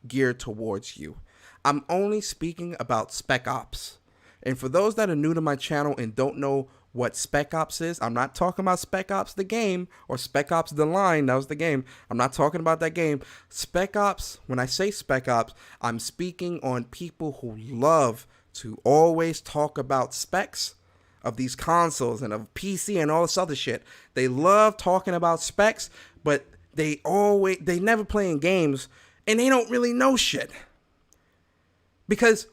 geared towards you. I'm only speaking about Spec Ops. And for those that are new to my channel and don't know what Spec Ops is, I'm not talking about Spec Ops the game or Spec Ops the line. That was the game. I'm not talking about that game. Spec Ops, when I say Spec Ops, I'm speaking on people who love to always talk about specs of these consoles and of PC and all this other shit. They love talking about specs, but they never playing games and they don't really know shit. Because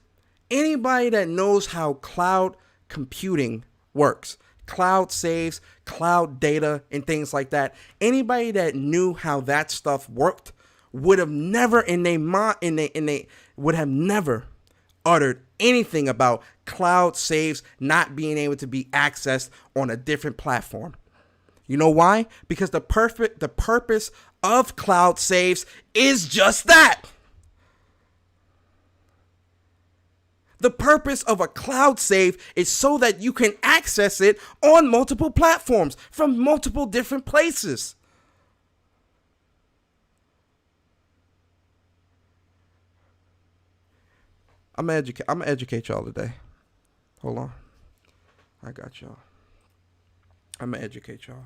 anybody that knows how cloud computing works, cloud saves, cloud data, and things like that, anybody that knew how that stuff worked would have never would have never uttered anything about cloud saves not being able to be accessed on a different platform. You know why? Because the purpose of cloud saves is just that. The purpose of a cloud save is so that you can access it on multiple platforms from multiple different places. I'm gonna educate y'all today. Hold on. I got y'all. I'm gonna educate y'all.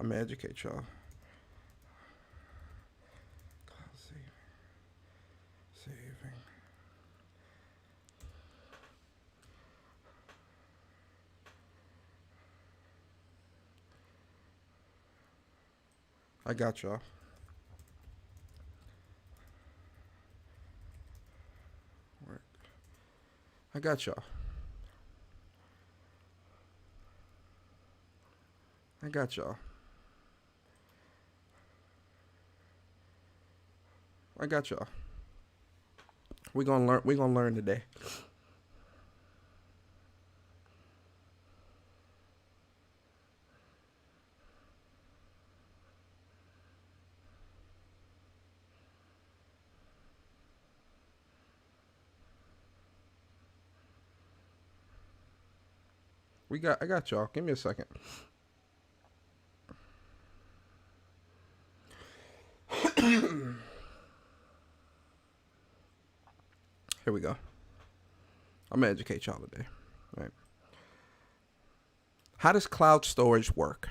I'm gonna educate y'all. Saving. I got y'all. I got y'all. I got y'all. I got y'all. We're gonna learn. We're gonna learn today. I got y'all. Give me a second. Here we go. I'm gonna educate y'all today. All right. How does cloud storage work?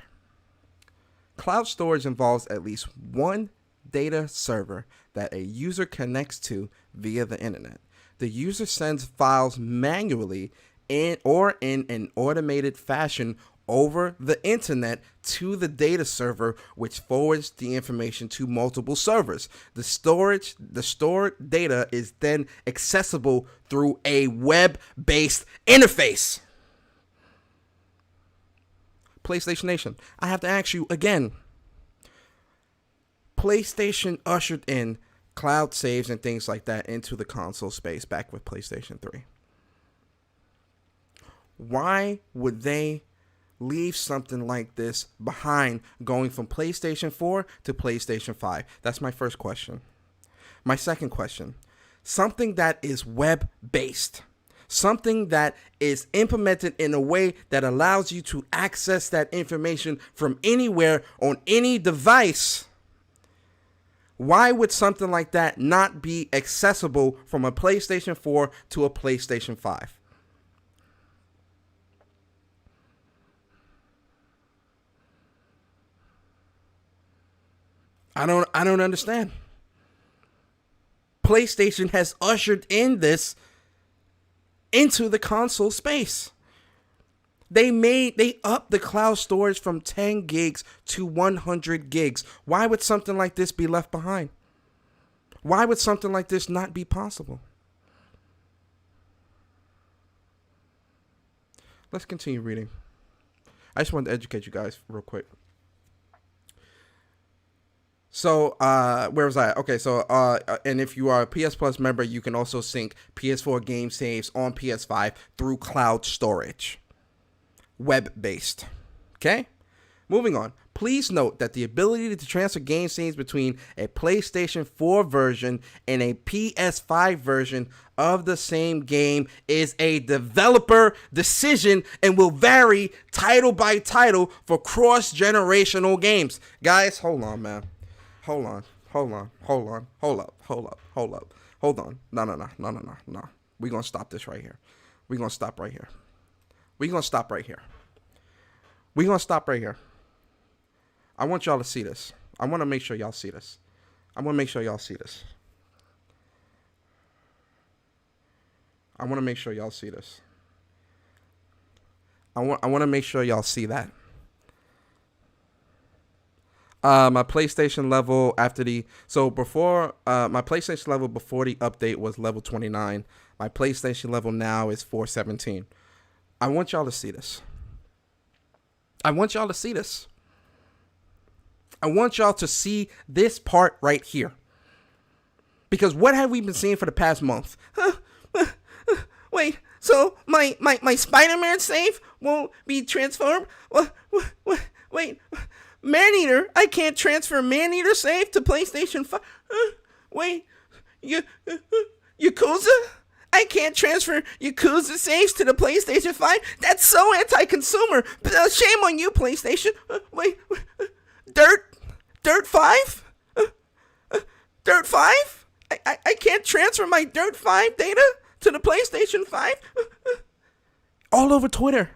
Cloud storage involves at least one data server that a user connects to via the internet. The user sends files manually in an automated fashion over the internet to the data server, which forwards the information to multiple servers. The stored data is then accessible through a web-based interface. PlayStation Nation, I have to ask you again. PlayStation ushered in cloud saves and things like that into the console space back with PlayStation 3. Why would they leave something like this behind going from PlayStation 4 to PlayStation 5? That's my first question. My second question, something that is web-based, something that is implemented in a way that allows you to access that information from anywhere on any device. Why would something like that not be accessible from a PlayStation 4 to a PlayStation 5? I don't understand. PlayStation has ushered in this into the console space. They upped the cloud storage from 10 gigs to 100 gigs. Why would something like this be left behind? Why would something like this not be possible? Let's continue reading. I just wanted to educate you guys real quick. So, where was I? Okay, so, and if you are a PS Plus member, you can also sync PS4 game saves on PS5 through cloud storage. Web-based. Okay? Moving on. Please note that the ability to transfer game saves between a PlayStation 4 version and a PS5 version of the same game is a developer decision and will vary title by title for cross-generational games. Guys, hold on, man. Hold on. Hold up. No. We're going to stop this right here. We're going to stop right here. I want y'all to see this. I want to make sure y'all see this. I want to make sure y'all see this. I want to make sure y'all see that. My PlayStation level before my PlayStation level before the update was level 29. My PlayStation level now is 417. I want y'all to see this. I want y'all to see this part right here. Because what have we been seeing for the past month? Wait, so my Spider-Man save won't be transformed? Wait. Maneater, I can't transfer Maneater save to PlayStation 5. Wait, Yakuza? I can't transfer Yakuza saves to the PlayStation 5. That's so anti-consumer. Shame on you, PlayStation. Wait, Dirt 5? Dirt 5? I can't transfer my Dirt 5 data to the PlayStation 5. All over Twitter.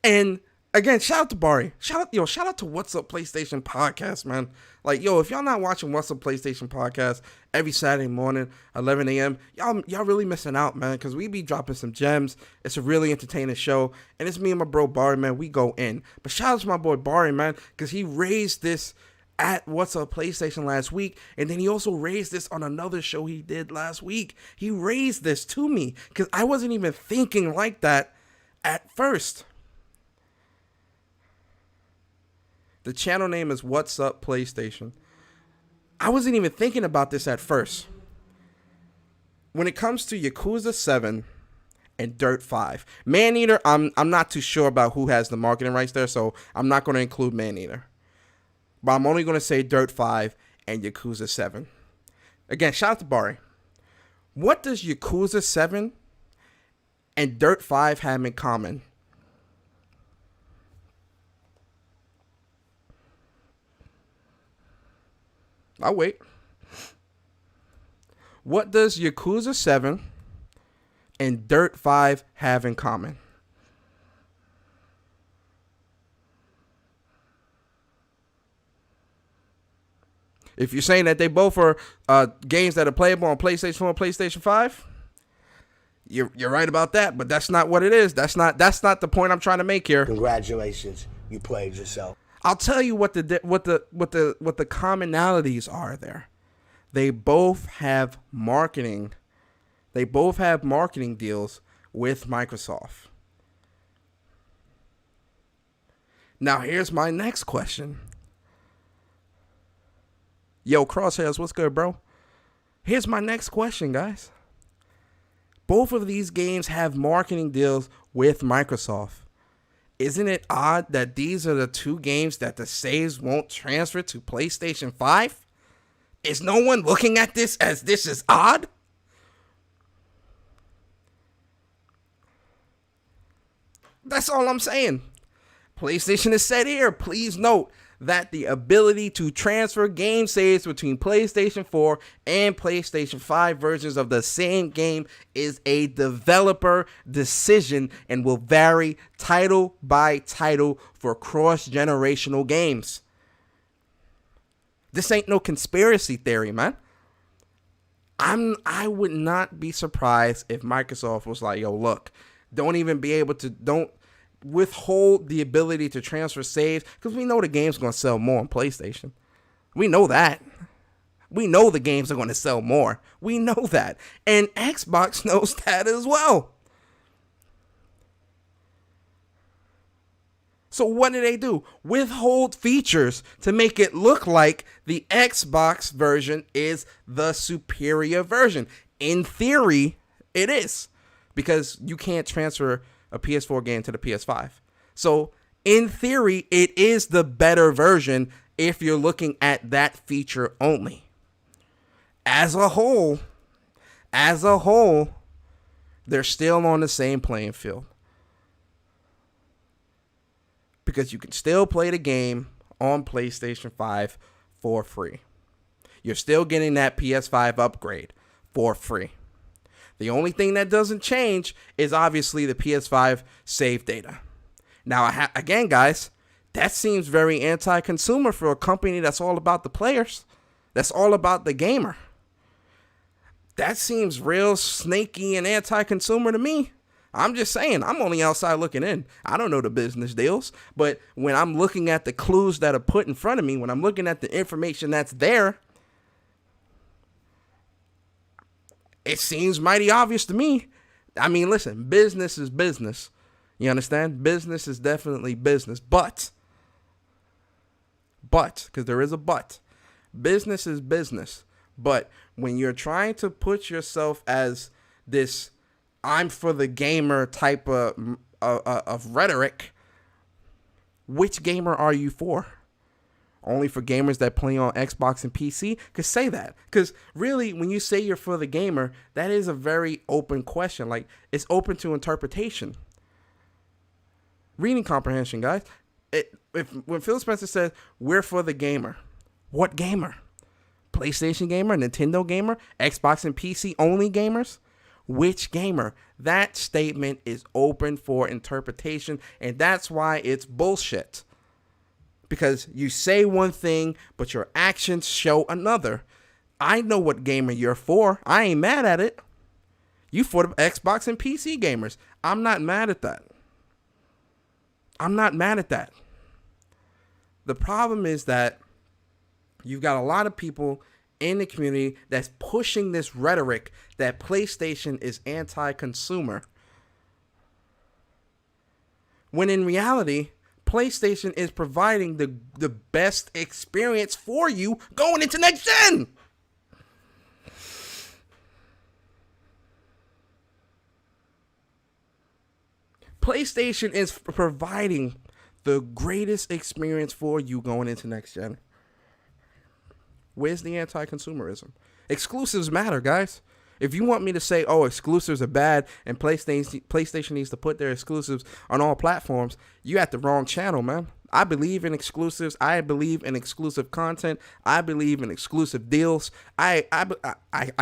And again, shout out to Bari. Shout out to What's Up PlayStation podcast, man. Like, if y'all not watching What's Up PlayStation podcast every Saturday morning, 11 a.m., y'all really missing out, man, because we be dropping some gems. It's a really entertaining show, and it's me and my bro Bari, man. We go in. But shout out to my boy Bari, man, because he raised this at What's Up PlayStation last week, and then he also raised this on another show he did last week. He raised this to me, because I wasn't even thinking like that at first. The channel name is What's Up PlayStation. I wasn't even thinking about this at first. When it comes to Yakuza 7 and Dirt 5, Maneater, I'm not too sure about who has the marketing rights there, so I'm not going to include Maneater. But I'm only going to say Dirt 5 and Yakuza 7. Again, shout out to Bari. What does Yakuza 7 and Dirt 5 have in common? I'll wait. What does Yakuza 7 and Dirt 5 have in common? If you're saying that they both are games that are playable on PlayStation 4 and PlayStation 5, you're right about that, but that's not what it is. That's not the point I'm trying to make here. Congratulations, you played yourself. I'll tell you what the commonalities are there. They both have marketing. They both have marketing deals with Microsoft. Now here's my next question. Yo, Crosshairs, what's good, bro? Here's my next question, guys. Both of these games have marketing deals with Microsoft. Isn't it odd that these are the two games that the saves won't transfer to PlayStation 5? Is no one looking at this as this is odd? That's all I'm saying. PlayStation has said here, please note that the ability to transfer game saves between PlayStation 4 and PlayStation 5 versions of the same game is a developer decision and will vary title by title for cross-generational games. This ain't no conspiracy theory, man. I would not be surprised if Microsoft was like, yo, look, don't withhold the ability to transfer saves, because we know the game's going to sell more on PlayStation. We know that. We know the games are going to sell more. We know that. And Xbox knows that as well. So what do? Withhold features to make it look like the Xbox version is the superior version. In theory, it is, because you can't transfer a PS4 game to the PS5. So in theory, it is the better version if you're looking at that feature only. As a whole, they're still on the same playing field, because you can still play the game on PlayStation 5 for free. You're still getting that PS5 upgrade for free. The only thing that doesn't change is obviously the PS5 save data. Now, again, guys, that seems very anti-consumer for a company that's all about the players. That's all about the gamer. That seems real snaky and anti-consumer to me. I'm just saying, I'm only outside looking in. I don't know the business deals. But when I'm looking at the clues that are put in front of me, when I'm looking at the information that's there, it seems mighty obvious to me. I mean, listen, business is business. You understand? Business is definitely business. But, because there is a but, business is business. But when you're trying to put yourself as this I'm for the gamer type of rhetoric, which gamer are you for? Only for gamers that play on Xbox and PC? Because say that. Because really, when you say you're for the gamer, that is a very open question. Like, it's open to interpretation. Reading comprehension, guys. When Phil Spencer says, we're for the gamer, what gamer? PlayStation gamer, Nintendo gamer, Xbox and PC only gamers? Which gamer? That statement is open for interpretation, and that's why it's bullshit. Because you say one thing, but your actions show another. I know what gamer you're for. I ain't mad at it. You for the Xbox and PC gamers. I'm not mad at that. The problem is that you've got a lot of people in the community that's pushing this rhetoric that PlayStation is anti-consumer, when in reality, PlayStation is providing the best experience for you going into next gen. PlayStation is providing the greatest experience for you going into next gen. Where's the anti-consumerism? Exclusives matter, guys. If you want me to say, oh, exclusives are bad and PlayStation needs to put their exclusives on all platforms, you at the wrong channel, man. I believe in exclusives. I believe in exclusive content. I believe in exclusive deals. I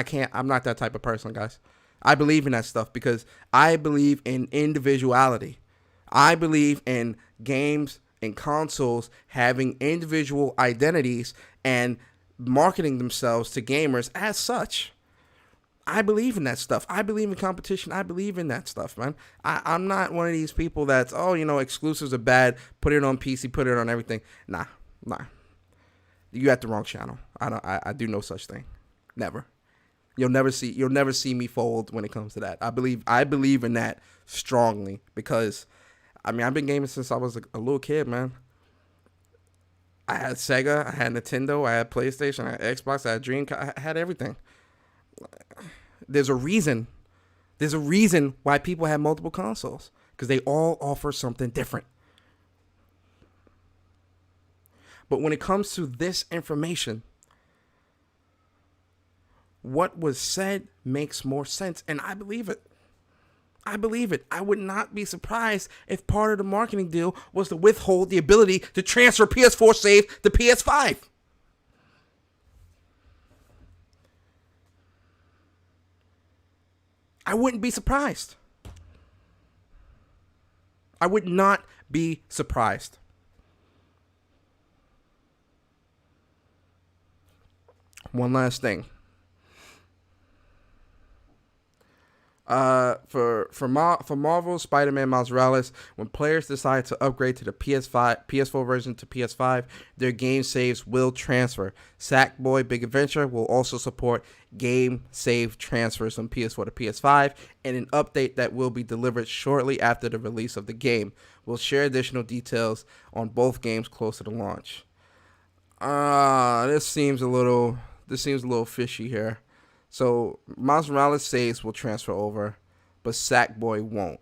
can't. I'm not that type of person, guys. I believe in that stuff because I believe in individuality. I believe in games and consoles having individual identities and marketing themselves to gamers as such. I believe in that stuff. I believe in competition. I believe in that stuff, man. I'm not one of these people that's, oh, exclusives are bad. Put it on PC, put it on everything. Nah. You at the wrong channel. I do no such thing. Never. You'll never see me fold when it comes to that. I believe in that strongly because, I've been gaming since I was a little kid, man. I had Sega, I had Nintendo, I had PlayStation, I had Xbox, I had Dreamcast, I had everything. There's a reason why people have multiple consoles because they all offer something different. But when it comes to this information, what was said makes more sense, and I believe it. I would not be surprised if part of the marketing deal was to withhold the ability to transfer PS4 save to PS5. I wouldn't be surprised. I would not be surprised. One last thing. For Marvel Spider-Man Miles Morales, when players decide to upgrade to the PS4 version to PS5, their game saves will transfer. Sackboy Big Adventure will also support game save transfers from PS4 to PS5, and an update that will be delivered shortly after the release of the game. We'll share additional details on both games closer to launch. This seems a little fishy here. So, Miles Morales saves will transfer over, but Sackboy won't.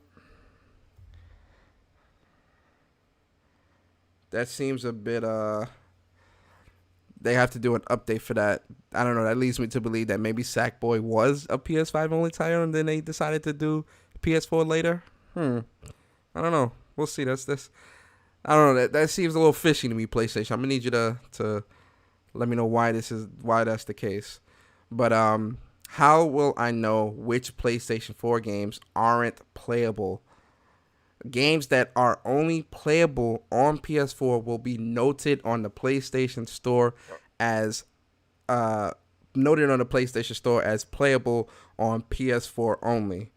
That seems a bit, they have to do an update for that. I don't know, that leads me to believe that maybe Sackboy was a PS5 only title and then they decided to do PS4 later. I don't know. We'll see. That's I don't know. That seems a little fishy to me, PlayStation. I'm gonna need you to let me know why that's the case. But how will I know which PlayStation 4 games aren't playable? Games that are only playable on PS4 will be noted on the PlayStation Store as playable on PS4 only.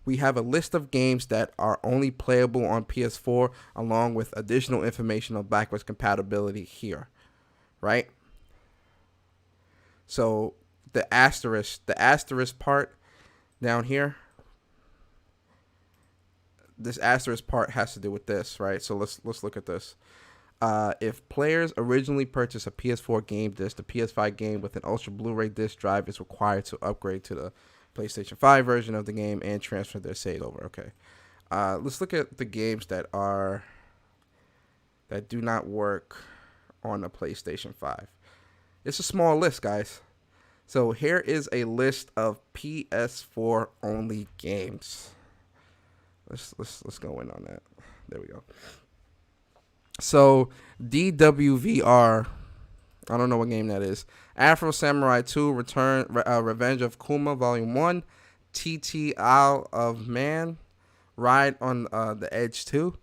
We have a list of games that are only playable on PS4 along with additional information on backwards compatibility here, right? So the asterisk part down here, this asterisk part has to do with this, right? So let's look at this. If players originally purchase a PS4 game disc, the PS5 game with an Ultra Blu-ray disc drive is required to upgrade to the PlayStation 5 version of the game and transfer their save over. Okay. Let's look at the games that do not work on the PlayStation 5. It's a small list, guys. So here is a list of PS4 only games. Let's go in on that. There we go. So DWVR, I don't know what game that is. Afro Samurai 2, Revenge of Kuma Volume 1, TT Isle of Man, Ride on the Edge 2,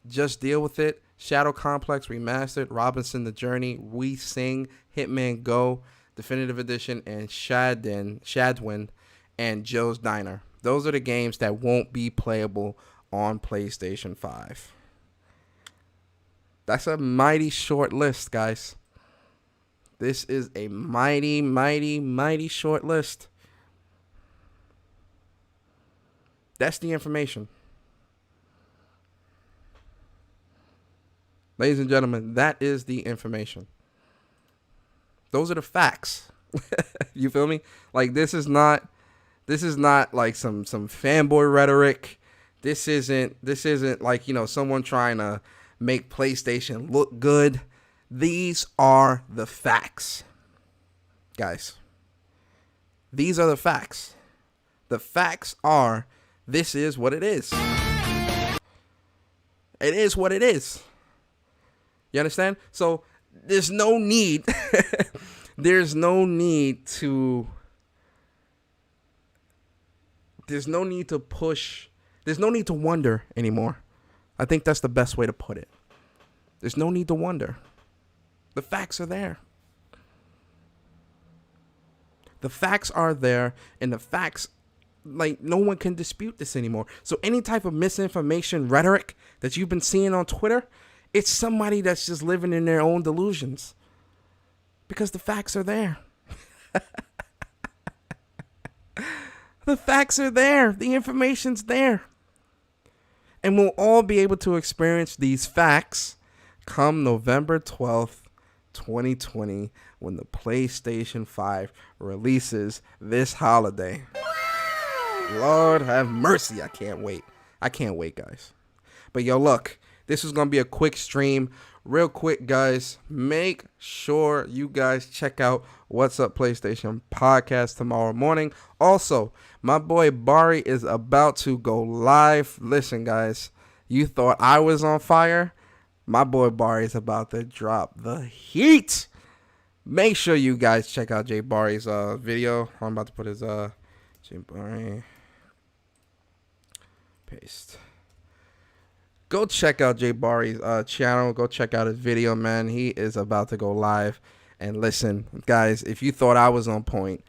Just Deal With It, Shadow Complex Remastered, Robinson the Journey, We Sing, Hitman Go, Definitive Edition, and Shadwin, and Joe's Diner. Those are the games that won't be playable on PlayStation 5. That's a mighty short list, guys. This is a mighty, mighty, mighty short list. That's the information. Ladies and gentlemen, that is the information. Those are the facts. You feel me? Like, this is not like some fanboy rhetoric. This isn't like, someone trying to make PlayStation look good. These are the facts, guys. These are the facts. The facts are, this is what it is. It is what it is. You understand? So there's no need. There's no need to push. There's no need to wonder anymore. I think that's the best way to put it. There's no need to wonder. The facts are there. The facts are there, and the facts, like, no one can dispute this anymore. So any type of misinformation rhetoric that you've been seeing on Twitter, it's somebody that's just living in their own delusions. Because the facts are there. The facts are there. The information's there. And we'll all be able to experience these facts come November 12th, 2020, when the PlayStation 5 releases this holiday. Lord have mercy. I can't wait. I can't wait, guys. But yo, look, this is going to be a quick stream. Real quick, guys, make sure you guys check out What's Up PlayStation podcast tomorrow morning. Also, my boy Bari is about to go live. Listen, guys, you thought I was on fire? My boy Bari is about to drop the heat. Make sure you guys check out Jay Bari's video. I'm about to put his Jay Bari paste. Go check out Jay Bari's channel. Go check out his video, man. He is about to go live. And listen, guys, if you thought I was on point,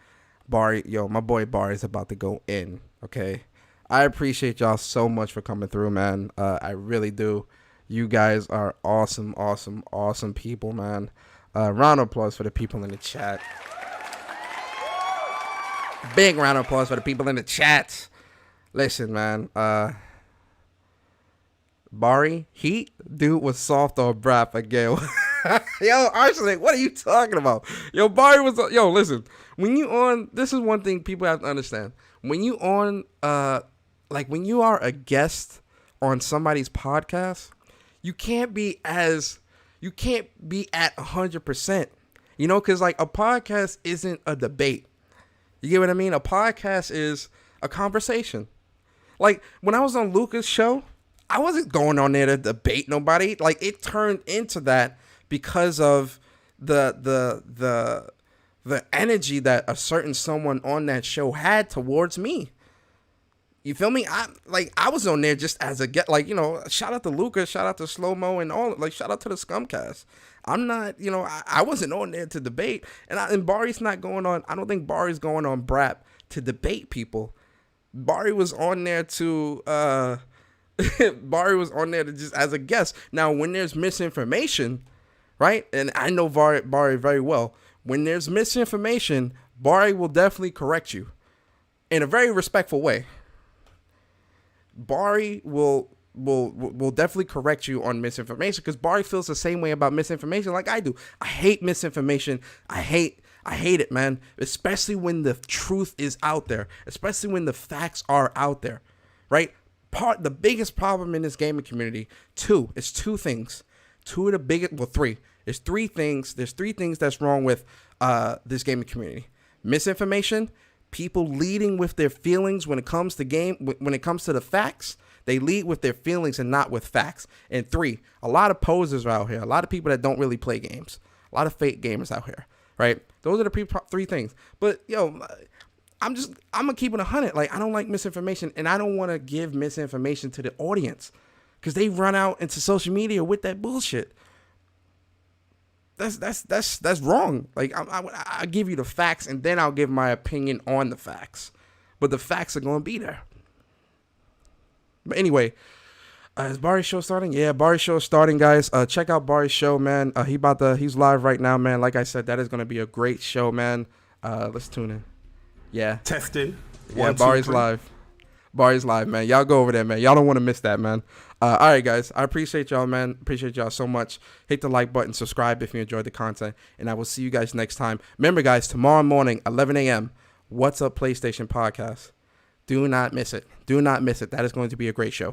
Bari, my boy Bari is about to go in, okay? I appreciate y'all so much for coming through, man. I really do. You guys are awesome, awesome, awesome people, man. Round of applause for the people in the chat. Big round of applause for the people in the chat. Listen, man. Bari, dude was soft on Brap again. Yo, Arsenic, what are you talking about? Yo, Bari was, listen, when you on, this is one thing people have to understand. When you on, when you are a guest on somebody's podcast, you can't be at 100%, because like a podcast isn't a debate. You get what I mean? A podcast is a conversation. Like when I was on Luca's show, I wasn't going on there to debate nobody. Like it turned into that because of the energy that a certain someone on that show had towards me. You feel me? I was on there just as a get, shout out to Luca, shout out to Slow Mo, and all, shout out to the Scumcast. I'm not, I wasn't on there to debate, and Bari's not going on. I don't think Bari's going on Brap to debate people. Bari was on there to Bari was on there to just as a guest. Now, when there's misinformation, right? And I know Bari very well. When there's misinformation, Bari will definitely correct you in a very respectful way. Bari will definitely correct you on misinformation because Bari feels the same way about misinformation like I do. I hate misinformation. I hate it, man. Especially when the truth is out there. Especially when the facts are out there, right? The biggest problem in this gaming community, it's two things. Three. There's three things. There's three things that's wrong with this gaming community. Misinformation, people leading with their feelings when it comes to the facts. They lead with their feelings and not with facts. And three, a lot of posers are out here. A lot of people that don't really play games. A lot of fake gamers out here, right? Those are the three things. But, I'm gonna keep it 100. Like, I don't like misinformation, and I don't want to give misinformation to the audience because they run out into social media with that bullshit. That's wrong. Like, I give you the facts, and then I'll give my opinion on the facts. But the facts are gonna be there. But anyway, is Bari's show starting? Yeah, Bari's show is starting, guys. Check out Bari's show, man. He's live right now, man. Like I said, that is gonna be a great show, man. Let's tune in. Yeah. Testing. Yeah, Bari's live. Barry's Live, man. Y'all go over there, man. Y'all don't want to miss that, man. All right, guys. I appreciate y'all, man. Appreciate y'all so much. Hit the like button, subscribe if you enjoyed the content, and I will see you guys next time. Remember, guys, tomorrow morning, 11 a.m., What's Up PlayStation podcast. Do not miss it. Do not miss it. That is going to be a great show.